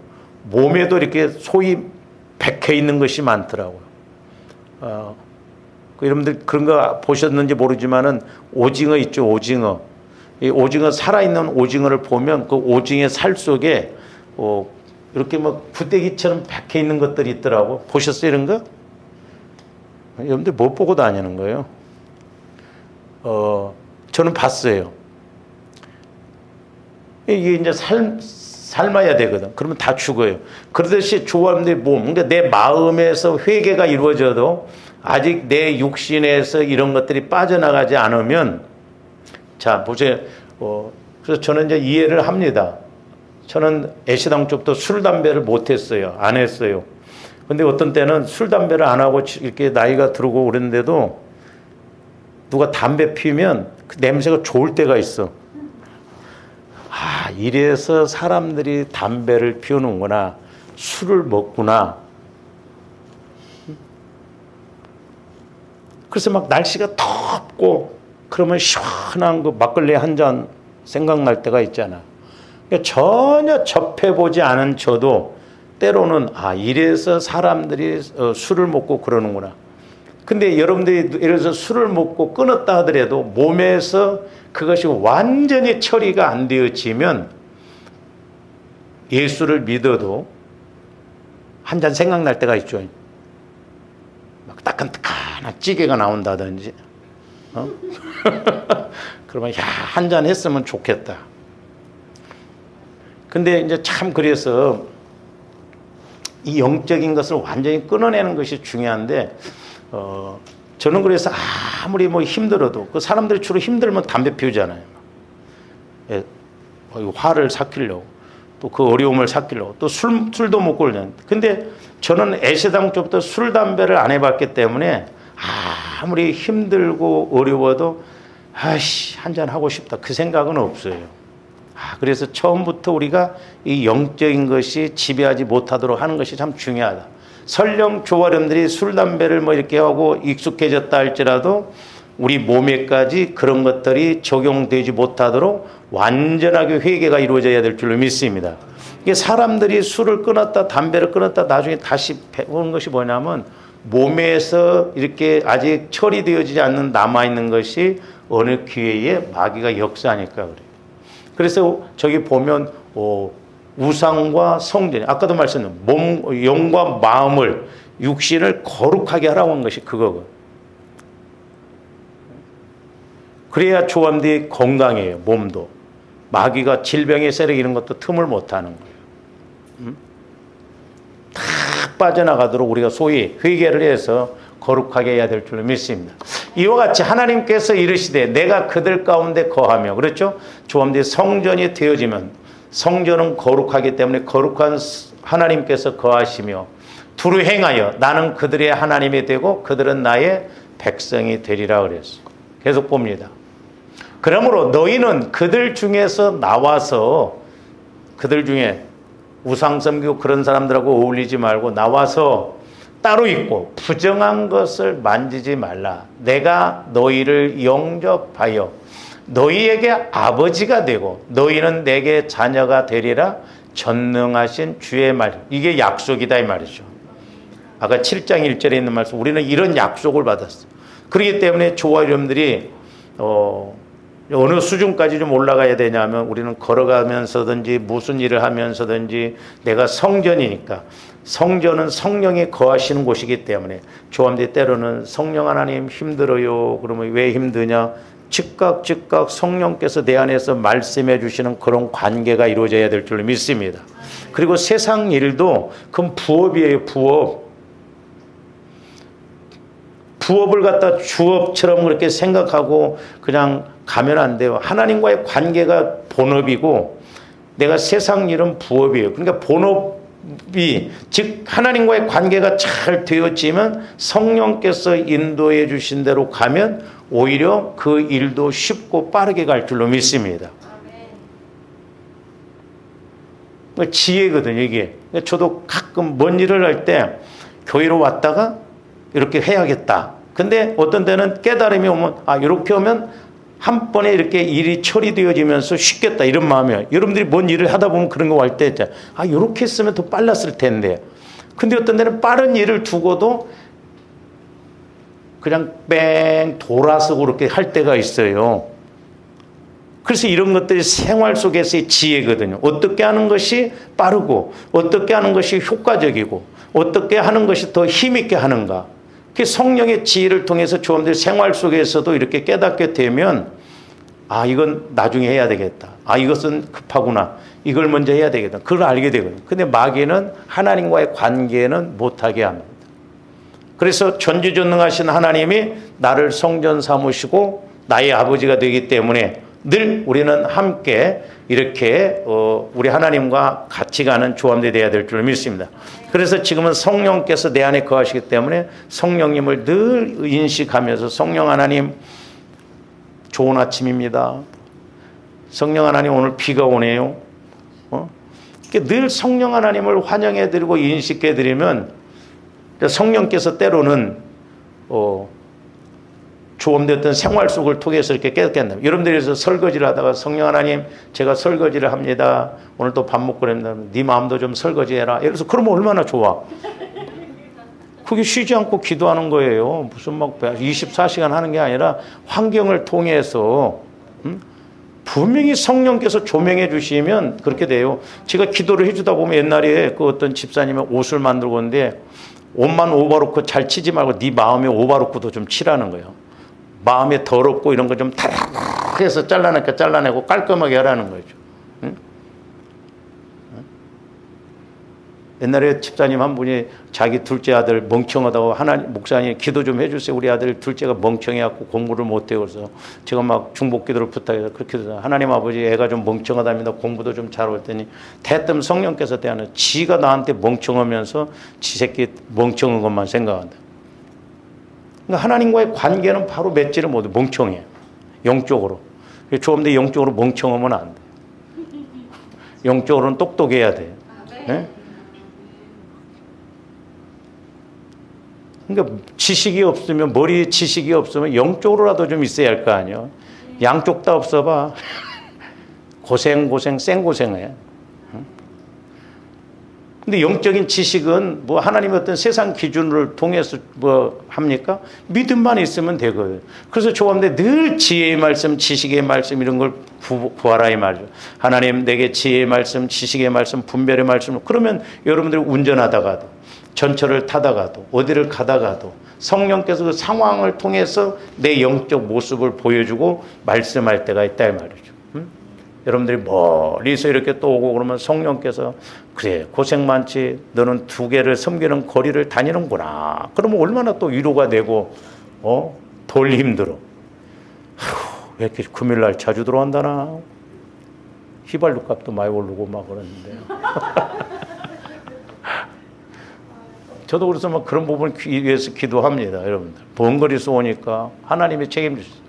몸에도 이렇게 소위 박혀 있는 것이 많더라고요. 여러분들 그런 거 보셨는지 모르지만은 오징어 있죠, 오징어. 이 오징어, 살아있는 오징어를 보면 그 오징어의 살 속에 이렇게 뭐 구데기처럼 박혀 있는 것들이 있더라고. 보셨어요, 이런 거? 여러분들 못 보고 다니는 거예요. 저는 봤어요. 이게 이제 삶아야 되거든. 그러면 다 죽어요. 그러듯이 조함들의 몸, 그러니까 내 마음에서 회개가 이루어져도 아직 내 육신에서 이런 것들이 빠져나가지 않으면, 자, 보세요. 그래서 저는 이제 이해를 합니다. 저는 애시당 쪽도 술, 담배를 못 했어요. 안 했어요. 근데 어떤 때는 술, 담배를 안 하고 이렇게 나이가 들고 그랬는데도 누가 담배 피우면 그 냄새가 좋을 때가 있어. 아, 이래서 사람들이 담배를 피우는구나. 술을 먹구나. 그래서 막 날씨가 덥고 그러면 시원한 그 막걸리 한 잔 생각날 때가 있잖아. 그러니까 전혀 접해보지 않은 저도 때로는 이래서 사람들이 술을 먹고 그러는구나. 근데 여러분들이 예를 들어서 술을 먹고 끊었다 하더라도 몸에서 그것이 완전히 처리가 안 되어지면 예수를 믿어도 한 잔 생각날 때가 있죠. 막 따끈따끈한 찌개가 나온다든지. 그러면 한 잔 했으면 좋겠다. 근데 이제 참 그래서 이 영적인 것을 완전히 끊어내는 것이 중요한데, 저는 그래서 아무리 뭐 힘들어도, 그 사람들이 주로 힘들면 담배 피우잖아요. 화를 삭히려고, 또 그 어려움을 삭히려고, 또 술도 먹고 그러는데, 근데 저는 애시당 때부터 술, 담배를 안 해봤기 때문에 아무리 힘들고 어려워도 한잔 하고 싶다, 그 생각은 없어요. 그래서 처음부터 우리가 이 영적인 것이 지배하지 못하도록 하는 것이 참 중요하다. 설령 조화령들이 술, 담배를 뭐 이렇게 하고 익숙해졌다 할지라도 우리 몸에까지 그런 것들이 적용되지 못하도록 완전하게 회개가 이루어져야 될 줄로 믿습니다. 이게 사람들이 술을 끊었다, 담배를 끊었다, 나중에 다시 배우는 것이 뭐냐면 몸에서 이렇게 아직 처리되어지지 않는 남아있는 것이 어느 기회에 마귀가 역사하니까 그래요. 그래서 저기 보면 우상과 성전, 아까도 말씀드린 몸, 영과 마음을, 육신을 거룩하게 하라고 한 것이 그거거든요. 그래야 조함들이 건강해요. 몸도. 마귀가 질병의 세력 이런 것도 틈을 못하는 거예요. 다 빠져나가도록 우리가 소위 회개를 해서 거룩하게 해야 될 줄로 믿습니다. 이와 같이 하나님께서 이르시되 내가 그들 가운데 거하며, 그렇죠? 조함들이 성전이 되어지면, 성전은 거룩하기 때문에 거룩한 하나님께서 거하시며, 두루 행하여 나는 그들의 하나님이 되고 그들은 나의 백성이 되리라 그랬어요. 계속 봅니다. 그러므로 너희는 그들 중에서 나와서, 그들 중에 우상 섬기고 그런 사람들하고 어울리지 말고 나와서 따로 있고 부정한 것을 만지지 말라. 내가 너희를 영접하여 너희에게 아버지가 되고 너희는 내게 자녀가 되리라. 전능하신 주의 말. 이게 약속이다 이 말이죠. 아까 7장 1절에 있는 말씀, 우리는 이런 약속을 받았어요. 그렇기 때문에 저와 여러분들이 어느 수준까지 좀 올라가야 되냐면, 우리는 걸어가면서든지 무슨 일을 하면서든지 내가 성전이니까, 성전은 성령이 거하시는 곳이기 때문에 조함대 때로는 성령 하나님 힘들어요. 그러면 왜 힘드냐? 즉각 성령께서 내 안에서 말씀해 주시는 그런 관계가 이루어져야 될 줄로 믿습니다. 그리고 세상 일도 그건 부업이에요. 부업을 갖다 주업처럼 그렇게 생각하고 그냥 가면 안 돼요. 하나님과의 관계가 본업이고 내가 세상 일은 부업이에요. 그러니까 본업이, 즉 하나님과의 관계가 잘 되어지면 성령께서 인도해 주신 대로 가면 오히려 그 일도 쉽고 빠르게 갈 줄로 믿습니다. 지혜거든요, 이게. 저도 가끔 뭔 일을 할 때 교회로 왔다가 이렇게 해야겠다. 근데 어떤 때는 깨달음이 오면, 이렇게 오면 한 번에 이렇게 일이 처리되어지면서 쉽겠다, 이런 마음이에요. 여러분들이 뭔 일을 하다 보면 그런 거 할 때 있잖아요. 이렇게 했으면 더 빨랐을 텐데. 근데 어떤 때는 빠른 일을 두고도 그냥 뺑 돌아서 그렇게 할 때가 있어요. 그래서 이런 것들이 생활 속에서의 지혜거든요. 어떻게 하는 것이 빠르고 어떻게 하는 것이 효과적이고 어떻게 하는 것이 더 힘있게 하는가. 그 성령의 지혜를 통해서 조함들 생활 속에서도 이렇게 깨닫게 되면, 이건 나중에 해야 되겠다. 이것은 급하구나. 이걸 먼저 해야 되겠다. 그걸 알게 되거든요. 근데 마귀는 하나님과의 관계는 못하게 합니다. 그래서 전지전능하신 하나님이 나를 성전 삼으시고 나의 아버지가 되기 때문에 늘 우리는 함께 이렇게 우리 하나님과 같이 가는 조함대 되어야 될 줄 믿습니다. 그래서 지금은 성령께서 내 안에 거하시기 때문에 성령님을 늘 인식하면서, 성령 하나님 좋은 아침입니다. 성령 하나님 오늘 비가 오네요. 늘 성령 하나님을 환영해드리고 인식해드리면 성령께서 때로는 조음되었던 생활 속을 통해서 이렇게 깨닫게 한다. 여러분들이 그래서 설거지를 하다가 성령 하나님, 제가 설거지를 합니다. 오늘 또 밥 먹고 그랬는데 네 마음도 좀 설거지해라. 그래서 그러면 얼마나 좋아. 그게 쉬지 않고 기도하는 거예요. 무슨 막 24시간 하는 게 아니라 환경을 통해서 분명히 성령께서 조명해 주시면 그렇게 돼요. 제가 기도를 해주다 보면 옛날에 그 어떤 집사님이 옷을 만들고 있는데 옷만 오바로크 잘 치지 말고 네 마음에 오바로크도 좀 치라는 거예요. 마음에 더럽고 이런 거 좀 타락 해서 잘라내고 깔끔하게 하라는 거죠. 응? 옛날에 집사님 한 분이 자기 둘째 아들 멍청하다고 하나님 목사님 기도 좀 해주세요. 우리 아들 둘째가 멍청해갖고 공부를 못해요. 그래서 제가 막 중복 기도를 부탁해서 그렇게 해서 하나님 아버지 애가 좀 멍청하답니다. 공부도 좀 잘 올 테니 대뜸 성령께서 대하는 지가 나한테 멍청하면서 지 새끼 멍청한 것만 생각한다. 그러니까 하나님과의 관계는 바로 맺지를 못해. 멍청해. 영적으로. 조금더 영적으로 멍청하면 안 돼. 영적으로는 똑똑해야 돼. 네? 그러니까 지식이 없으면, 머리에 지식이 없으면 영적으로라도 좀 있어야 할 거 아니에요. 양쪽 다 없어봐. 고생, 생고생해. 근데 영적인 지식은 뭐 하나님의 어떤 세상 기준을 통해서 뭐 합니까? 믿음만 있으면 되거든. 그래서 조합인데 늘 지혜의 말씀, 지식의 말씀 이런 걸 구하라 이 말이죠. 하나님 내게 지혜의 말씀, 지식의 말씀, 분별의 말씀. 그러면 여러분들이 운전하다가도, 전철을 타다가도, 어디를 가다가도 성령께서 그 상황을 통해서 내 영적 모습을 보여주고 말씀할 때가 있다 이 말이죠. 여러분들이 멀리서 이렇게 또 오고 그러면 성령께서 그래 고생 많지, 너는 두 개를 섬기는 거리를 다니는구나. 그러면 얼마나 또 위로가 되고 덜 힘들어. 왜 이렇게 금요일날 자주 들어간다나. 휘발유 값도 많이 오르고 막 그러는데 저도 그래서 막 그런 부분 위해서 기도합니다, 여러분들. 먼 거리에서 오니까 하나님이 책임지세요.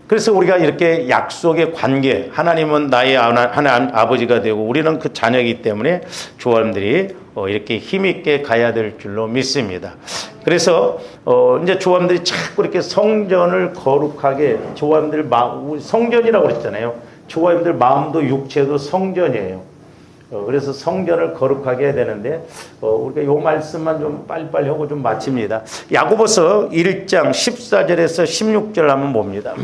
그래서 우리가 이렇게 약속의 관계, 하나님은 나의 하나님 아버지가 되고 우리는 그 자녀이기 때문에 조합들이 이렇게 힘있게 가야 될 줄로 믿습니다. 그래서 이제 조합들이 자꾸 이렇게 성전을 거룩하게, 조합들 성전이라고 그랬잖아요. 조합들 마음도 육체도 성전이에요. 그래서 성전을 거룩하게 해야 되는데 우리가 이 말씀만 좀 빨리빨리 하고 좀 마칩니다. 야고보서 1장 14절에서 16절 한번 봅니다.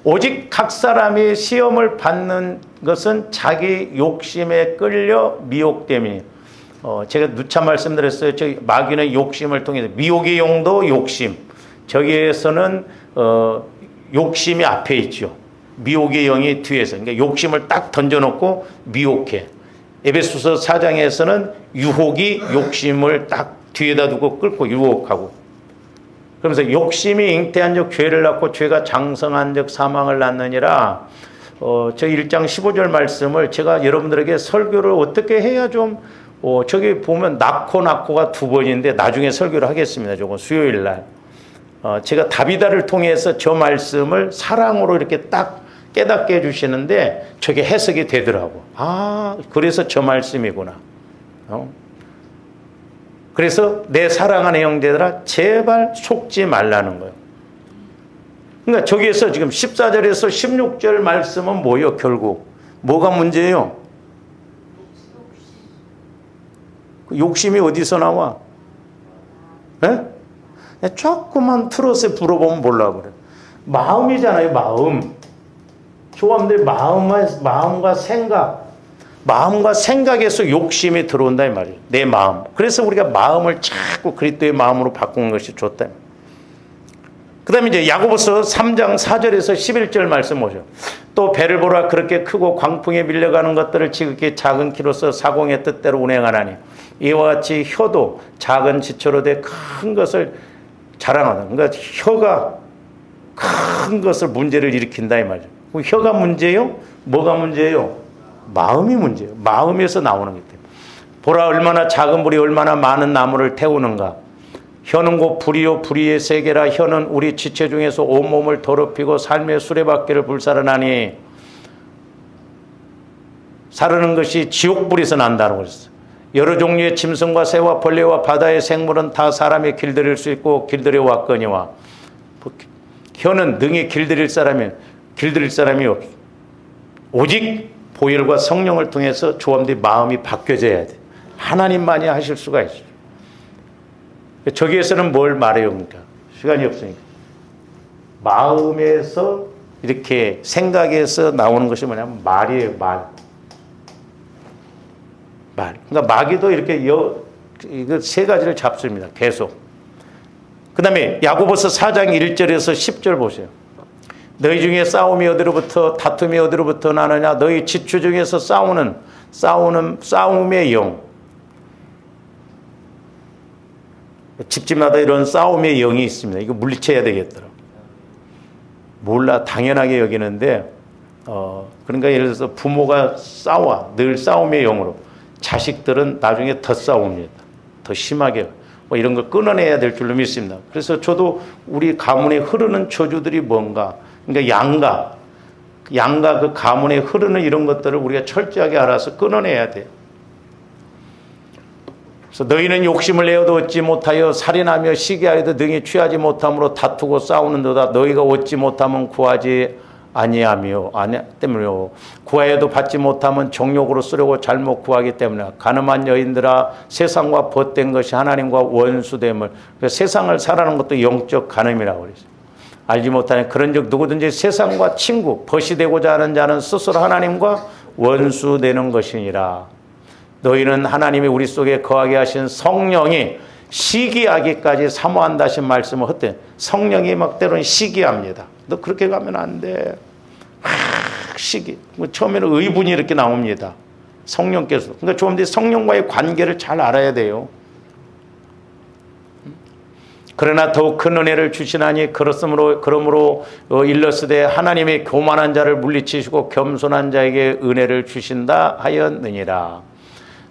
오직 각 사람이 시험을 받는 것은 자기 욕심에 끌려 미혹됨이니. 제가 누차 말씀드렸어요. 마귀는 욕심을 통해서, 미혹의 용도 욕심. 저기에서는 욕심이 앞에 있죠. 미혹의 영이 뒤에서. 그러니까 욕심을 딱 던져놓고 미혹해. 에베소서 4장에서는 유혹이 욕심을 딱 뒤에다 두고 끌고 유혹하고. 그러면서 욕심이 잉태한 적 죄를 낳고 죄가 장성한 적 사망을 낳느니라. 저 1장 15절 말씀을 제가 여러분들에게 설교를 어떻게 해야 좀 저기 보면 낳고가 2번인데 나중에 설교를 하겠습니다. 저거 수요일 날. 제가 다비다를 통해서 저 말씀을 사랑으로 이렇게 딱 깨닫게 해주시는데 저게 해석이 되더라고. 그래서 저 말씀이구나. 그래서 내 사랑하는 형제들아 제발 속지 말라는 거예요. 그러니까 저기에서 지금 14절에서 16절 말씀은 뭐예요? 결국 뭐가 문제예요? 욕심이 어디서 나와? 네? 조금만 틀어서 불어보면 몰라 그래. 마음이잖아요. 마음. 조합들 마음과 생각. 마음과 생각에서 욕심이 들어온다 이 말이에요. 내 마음. 그래서 우리가 마음을 자꾸 그리스도의 마음으로 바꾸는 것이 좋다. 그 다음에 이제 야고보서 3장 4절에서 11절 말씀 보죠. 또 배를 보라 그렇게 크고 광풍에 밀려가는 것들을 지극히 작은 키로서 사공의 뜻대로 운행하나니 이와 같이 혀도 작은 지처로 돼 큰 것을 자랑하다. 그러니까 혀가 큰 것을 문제를 일으킨다 이 말이죠. 혀가 문제예요? 뭐가 문제예요? 마음이 문제예요. 마음에서 나오는 거기 때문에. 보라 얼마나 작은 불이 얼마나 많은 나무를 태우는가. 혀는 곧 불이요 불의의 세계라. 혀는 우리 지체 중에서 온몸을 더럽히고 삶의 수레바퀴를 불살하나니 사르는 것이 지옥불에서 난다고 그랬어요. 여러 종류의 짐승과 새와 벌레와 바다의 생물은 다 사람의 길들일 수 있고 길들여 왔거니와. 혀는 능히 길들일 사람이 없어. 오직 보혈과 성령을 통해서 조합들이 마음이 바뀌어져야 돼. 하나님만이 하실 수가 있어요. 저기에서는 뭘 말해요? 그러니까 시간이 없으니까. 마음에서 이렇게 생각에서 나오는 것이 뭐냐면 말이에요. 말. 그러니까 마귀도 이렇게 이거 세 가지를 잡습니다. 계속. 그 다음에 야고보서 4장 1절에서 10절 보세요. 너희 중에 싸움이 어디로부터 다툼이 어디로부터 나느냐. 너희 지추 중에서 싸움의 영. 집집마다 이런 싸움의 영이 있습니다. 이거 물리쳐야 되겠더라고. 몰라 당연하게 여기는데 그러니까 예를 들어서 부모가 늘 싸움의 영으로. 자식들은 나중에 더 싸웁니다. 더 심하게 이런 걸 끊어내야 될 줄로 믿습니다. 그래서 저도 우리 가문에 흐르는 저주들이 뭔가, 그러니까 양가 그 가문에 흐르는 이런 것들을 우리가 철저하게 알아서 끊어내야 돼요. 그래서 너희는 욕심을 내어도 얻지 못하여 살인하며 시기하여도 능히 취하지 못함으로 다투고 싸우는도다. 너희가 얻지 못하면 구하지 아니하며 때문에요. 구하여도 받지 못하면 정욕으로 쓰려고 잘못 구하기 때문에. 가늠한 여인들아 세상과 벗된 것이 하나님과 원수됨을. 세상을 사랑하는 것도 영적 간음이라고 그랬어요. 알지 못하는 그런즉 누구든지 세상과 친구 벗이 되고자 하는 자는 스스로 하나님과 원수되는 것이니라. 너희는 하나님이 우리 속에 거하게 하신 성령이 시기하기까지 사모한다 하신 말씀을 헛된. 성령이 막 때로는 시기합니다. 너 그렇게 가면 안 돼. 시기. 처음에는 의분이 이렇게 나옵니다. 성령께서. 그러니까 좀 더 성령과의 관계를 잘 알아야 돼요. 그러나 더욱 큰 은혜를 주시나니 그러므로 일러스되 하나님의 교만한 자를 물리치시고 겸손한 자에게 은혜를 주신다 하였느니라.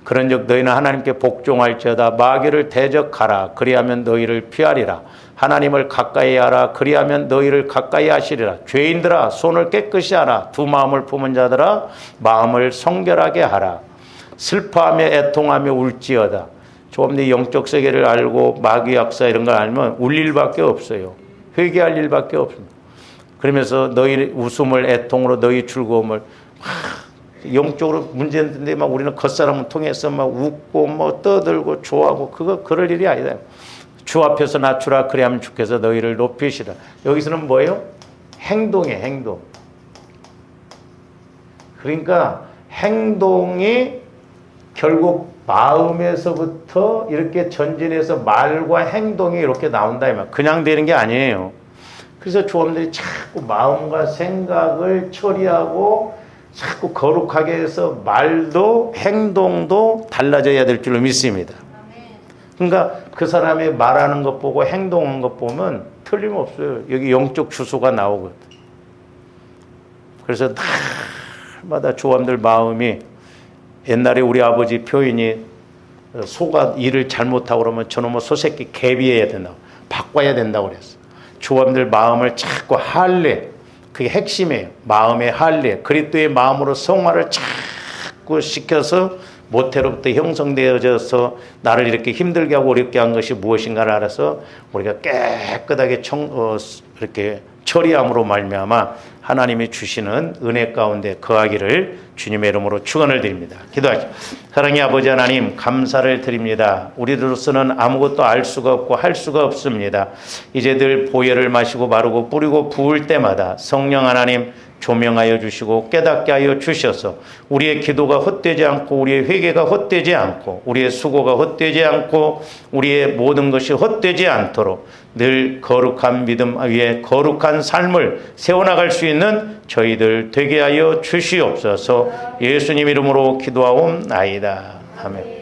그런즉 너희는 하나님께 복종할지어다. 마귀를 대적하라. 그리하면 너희를 피하리라. 하나님을 가까이 하라. 그리하면 너희를 가까이 하시리라. 죄인들아 손을 깨끗이 하라. 두 마음을 품은 자들아 마음을 성결하게 하라. 슬퍼하며 애통하며 울지어다. 조금 더 영적 세계를 알고 마귀 약사 이런 걸 알면 울 일밖에 없어요. 회개할 일밖에 없습니다. 그러면서 너희 웃음을 애통으로 너희 즐거움을 영적으로 문제인데 막 우리는 겉사람을 통해서 막 웃고 뭐 떠들고 좋아하고 그거 그럴 일이 아니다. 주 앞에서 낮추라. 그래야면 주께서 너희를 높이시라. 여기서는 뭐예요? 행동이에요. 행동. 그러니까 행동이 결국 마음에서부터 이렇게 전진해서 말과 행동이 이렇게 나온다. 그냥 되는 게 아니에요. 그래서 조언들이 자꾸 마음과 생각을 처리하고 자꾸 거룩하게 해서 말도 행동도 달라져야 될 줄로 믿습니다. 그러니까 그 사람이 말하는 것 보고 행동하는 것 보면 틀림없어요. 여기 영적 주소가 나오거든. 그래서 날마다 조함들 마음이 옛날에 우리 아버지 표현이 소가 일을 잘못하고 그러면 저놈의 소새끼 개비해야 된다고 바꿔야 된다고 그랬어. 조함들 마음을 자꾸 할례, 그게 핵심이에요. 마음의 할례, 그리스도의 마음으로 성화를 자꾸 시켜서 모태로부터 형성되어져서 나를 이렇게 힘들게 하고 어렵게 한 것이 무엇인가를 알아서 우리가 깨끗하게 이렇게 처리함으로 말미암아 하나님이 주시는 은혜 가운데 거하기를 주님의 이름으로 축원을 드립니다. 기도하시죠. 사랑의 아버지 하나님 감사를 드립니다. 우리로서는 아무것도 알 수가 없고 할 수가 없습니다. 이제 늘 보혈을 마시고 바르고 뿌리고 부을 때마다 성령 하나님 조명하여 주시고 깨닫게 하여 주셔서 우리의 기도가 헛되지 않고 우리의 회개가 헛되지 않고 우리의 수고가 헛되지 않고 우리의 모든 것이 헛되지 않도록 늘 거룩한 믿음 위에 거룩한 삶을 세워나갈 수 있는 저희들 되게 하여 주시옵소서. 예수님 이름으로 기도하옵나이다. 아멘.